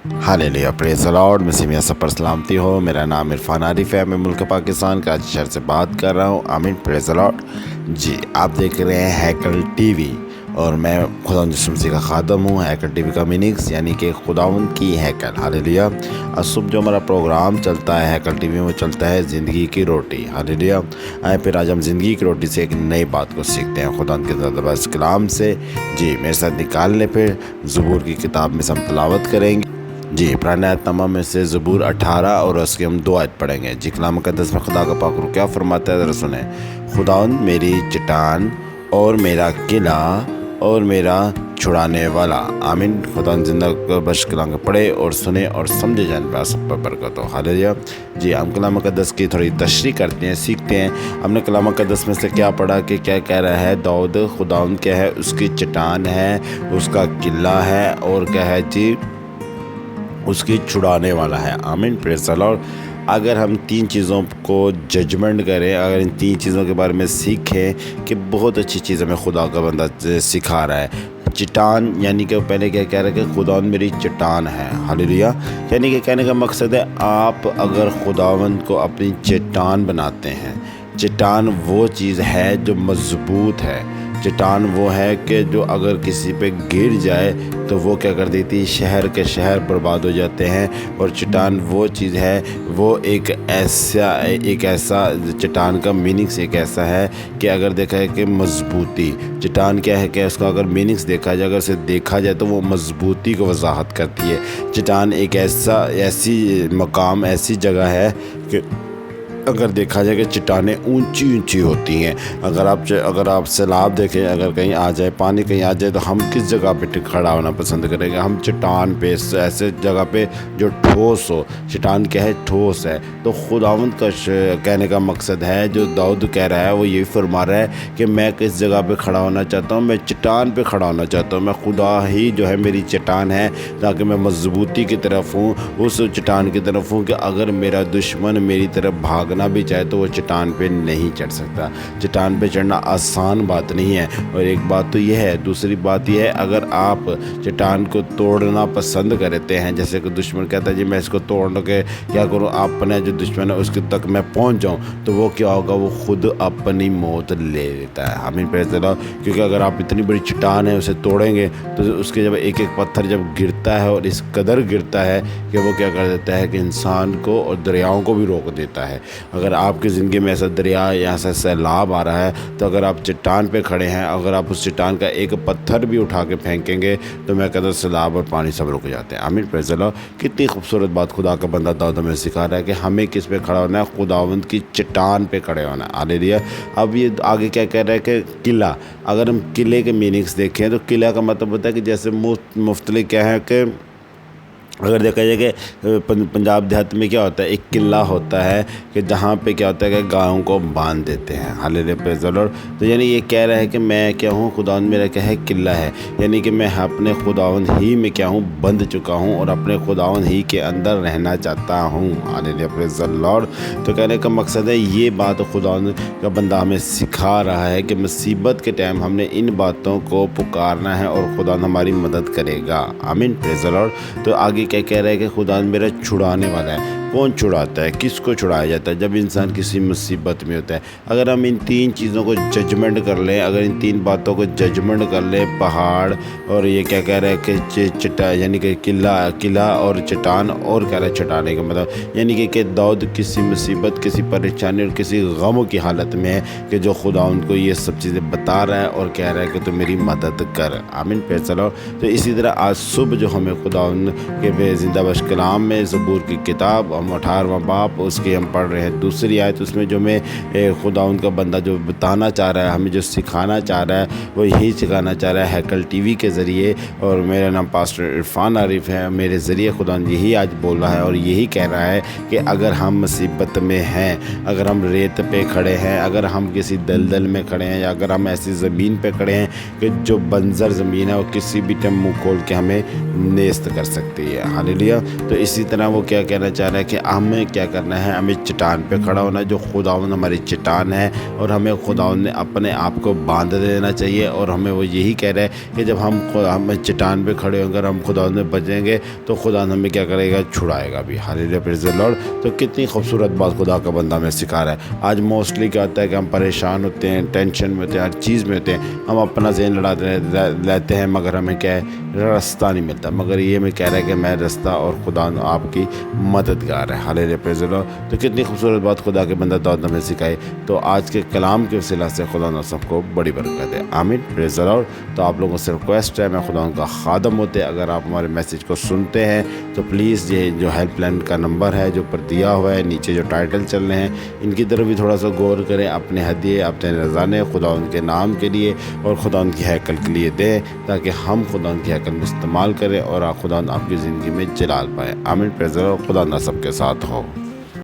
Hallelujah, praise the Lord. मसीह में सब पर सलामती हो। मेरा नाम इरफान आरिफ है। मैं मुल्क पाकिस्तान कराची शहर से बात कर रहा हूँ। आमीन, प्रेज़ द लॉर्ड। जी, आप देख रहे हैं हैकल टीवी और मैं खुदावंद यीशु मसीह का खादम हूँ। हैकल टीवी का मीनिंग्स यानी कि खुदावंद की हैकल। हालेलुया। और सुबह जो हमारा प्रोग्राम चलता है हैकल टीवी में, वो चलता है ज़िंदगी की रोटी। हालेलुया। आए फिर आज हम ज़िंदगी की रोटी से एक नई बात को सीखते हैं खुदावंद के ज़बरदस्त कलाम से। जी, मेरे साथ निकाल लें। फिर ज़बूर की किताब में से हम तिलावत करेंगे। जी, पुराने आयतनामा में से ज़बूर 18 और उसकी हम 2 आयत पढ़ेंगे। जी, कलाम मुक़द्दस में खुदा का पाक रूह क्या फरमाता है, ज़रा सुने। खुदावंद मेरी चट्टान और मेरा किला और मेरा छुड़ाने वाला। आमीन। खुदावंद जिंदा बश कलाम को पढ़े और सुने और समझे जाने पर सब पर बरकत हो। हालेलुया। जी, हम कलाम मुक़द्दस की थोड़ी तशरीह करते हैं, सीखते हैं। हमने कलाम मुक़द्दस में से क्या पढ़ा कि क्या कह रहा है दाऊद। खुदावंद क्या है, उसकी चट्टान है, उसका किला है और क्या है जी, उसकी छुड़ाने वाला है। आमीन, प्रेज़ द लॉर्ड। अगर हम 3 चीज़ों को जजमेंट करें, अगर इन 3 चीज़ों के बारे में सीखें कि बहुत अच्छी चीज़ हमें खुदा का बंदा सिखा रहा है। चट्टान यानी कि पहले क्या कह रहा है कि खुदावंद मेरी चट्टान है। हालेलुया। यानी कि कहने का मकसद है, आप अगर खुदावंद को अपनी चट्टान बनाते हैं, चट्टान वो चीज़ है जो मजबूत है। चट्टान वो है कि जो अगर किसी पे गिर जाए तो वो क्या कर देती है, शहर के शहर बर्बाद हो जाते हैं। और चट्टान वो चीज़ है, वो एक ऐसा चट्टान का मीनिंग्स एक ऐसा है कि अगर देखा है कि मजबूती, चट्टान क्या है कि उसका अगर मीनिंग्स देखा जाए, अगर उसे देखा जाए तो वो मजबूती को वजाहत करती है। चट्टान एक ऐसी मकाम, ऐसी जगह है कि अगर देखा जाए कि चट्टानें ऊंची ऊंची होती हैं। अगर आप सैलाब देखें, अगर कहीं आ जाए, पानी कहीं आ जाए, तो हम किस जगह पे खड़ा होना पसंद करेंगे? हम चट्टान पे, ऐसे जगह पे जो ठोस हो। चट्टान क्या है? ठोस है। तो खुदावंद का कहने का मकसद है, जो दाऊद कह रहा है, वो यही फरमा रहा है कि मैं किस जगह पे खड़ा होना चाहता हूँ, मैं चट्टान पे खड़ा होना चाहता हूँ। मैं खुदा ही जो है मेरी चट्टान है, ताकि मैं मजबूती की तरफ हूँ, उस चट्टान की तरफ हूँ कि अगर मेरा दुश्मन मेरी तरफ भागना भी चाहे तो वो चट्टान पे नहीं चढ़ सकता। चट्टान पे चढ़ना आसान बात नहीं है। और एक बात तो ये है, दूसरी बात ये है, अगर आप चट्टान को तोड़ना पसंद करते हैं, जैसे कि दुश्मन कहता है जी मैं इसको तोड़ के क्या करूँ, अपने जो दुश्मन है उसके तक मैं पहुंच जाऊं, तो वो क्या होगा, वो खुद अपनी मौत ले लेता है। हमें पैसे लो, क्योंकि अगर आप इतनी बड़ी चट्टान है उसे तोड़ेंगे तो उसके जब एक एक पत्थर जब गिरता है, और इस कदर गिरता है कि वो क्या कर देता है कि इंसान को और दरियाओं को भी रोक देता है। अगर आपकी ज़िंदगी में ऐसा दरिया या ऐसा सैलाब आ रहा है, तो अगर आप चट्टान पे खड़े हैं, अगर आप उस चट्टान का एक पत्थर भी उठा के फेंकेंगे तो मैं कहता हूँ सैलाब और पानी सब रुक जाते हैं। आमीन, प्रेज़ द लॉर्ड। कितनी खूबसूरत बात खुदा का बंदा दाऊद हमें सिखा रहा है कि हमें किस पे खड़ा होना है, खुदावंद की चट्टान पे खड़े होना है। हालेलुया। अब ये आगे क्या कह रहा है कि किला, अगर हम किले के मीनिंग्स देखें तो किला का मतलब होता है कि जैसे मुफ्तलिफ क्या है कि अगर देखा जाए कि पंजाब देहात में क्या होता है, एक किला होता है कि जहाँ पे क्या होता है कि गायों को बांध देते हैं। Hallelujah, praise the Lord. तो यानी ये कह रहा है कि मैं क्या हूँ, खुदावंद मेरा क्या है, किला है। यानी कि मैं अपने खुदावंद ही में क्या हूँ, बंध चुका हूँ और अपने खुदावंद ही के अंदर रहना चाहता हूँ। Hallelujah, praise the Lord. तो कहने का मकसद है, ये बात खुदावंद का बंदा हमें सिखा रहा है कि मुसीबत के टाइम हमने इन बातों को पुकारना है और खुदावंद हमारी मदद करेगा। आमीन, प्रेज़ द लॉर्ड। तो आगे क्या कह रहा है कि खुदा मेरा छुड़ाने वाला है। कौन छुड़ाता है, किसको छुड़ाया जाता है? जब इंसान किसी मुसीबत में होता है। अगर हम इन 3 चीज़ों को जजमेंट कर लें, अगर इन 3 बातों को जजमेंट कर लें, पहाड़ और ये क्या कह रहा है कि चट्टा यानी कि किला और चट्टान, और कह रहा है छुड़ाने का मतलब यानी कि दाऊद किसी मुसीबत, किसी परेशानी और किसी गम की हालत में है कि जो खुदा उनको ये सब चीज़ें बता रहा है और कह रहा है कि तू मेरी मदद कर। आमीन, प्रेज़ द लॉर्ड। तो इसी तरह आज सुबह जो हमें खुदा के जिंदा बश कलाम में ज़बूर की किताब 18वां बाब उसकी हम पढ़ रहे हैं दूसरी आयत, उसमें जो मैं खुदा उनका बंदा जो बताना चाह रहा है, हमें जो सिखाना चाह रहा है, वो यही सिखाना चाह रहा है हैकल टीवी के ज़रिए। और मेरा नाम पास्टर इरफान आरिफ है। मेरे ज़रिए खुदा यही आज बोल रहा है और यही कह रहा है कि अगर हम मुसीबत में हैं, अगर हम रेत पे खड़े हैं, अगर हम किसी दलदल में खड़े हैं, या अगर हम ऐसी ज़मीन पे खड़े हैं कि जो बंजर ज़मीन है, वो किसी भी टाइम मुँह खोल के हमें नेस्त कर सकती है। हालेलुया। तो इसी तरह वो क्या कहना चाह रहा है کہ ہمیں کیا کرنا ہے، ہمیں چٹان پہ کھڑا ہونا ہے جو خداوند ہماری چٹان ہے، اور ہمیں خداوند نے اپنے آپ کو باندھ دینا چاہیے، اور ہمیں وہ یہی کہہ رہا ہے کہ جب ہم چٹان پہ کھڑے ہوں گے، ہم خداوند میں بچیں گے تو خداوند ہمیں کیا کرے گا، چھڑائے گا بھی۔ ہالیلویا، پریز دی لارڈ۔ تو کتنی خوبصورت بات خدا کا بندہ ہمیں سکھا رہا ہے۔ آج موسٹلی کیا ہوتا ہے کہ ہم پریشان ہوتے ہیں، ٹینشن میں ہوتے ہیں، ہر چیز میں ہوتے ہیں، ہم اپنا ذہن لڑاتے لیتے ہیں، مگر ہمیں کیا ہے، راستہ نہیں ملتا۔ مگر یہ میں کہہ رہا ہے کہ میں رستہ اور خدا آپ کی مددگار ہے۔ ہالیلویا، پریز دی لارڈ۔ تو کتنی خوبصورت بات خدا کے بندہ داؤد ہمیں سکھائی۔ تو آج کے کلام کے وسیلہ سے خدا نے سب کو بڑی برکت ہے، آمین، پریز دی لارڈ۔ تو آپ لوگوں سے ریکویسٹ ہے، میں خدا کا خادم ہوتے اگر آپ ہمارے میسیج کو سنتے ہیں تو پلیز یہ جو ہیلپ لائن کا نمبر ہے جو پر دیا ہوا ہے، نیچے جو ٹائٹل چل رہے ہیں، ان کی طرف بھی تھوڑا سا غور کریں، اپنے ہدیے، اپنے نذرانے خدا ان کے نام کے لیے اور خدا ان کی ہیکل کے لیے دیں، تاکہ ہم خدا ان کی ہیکل میں استعمال کریں اور خدا آپ کی زندگی میں جلال پائیں، آمین، پریز دی لارڈ۔ خدا نہ سب کے ساتھ ہو۔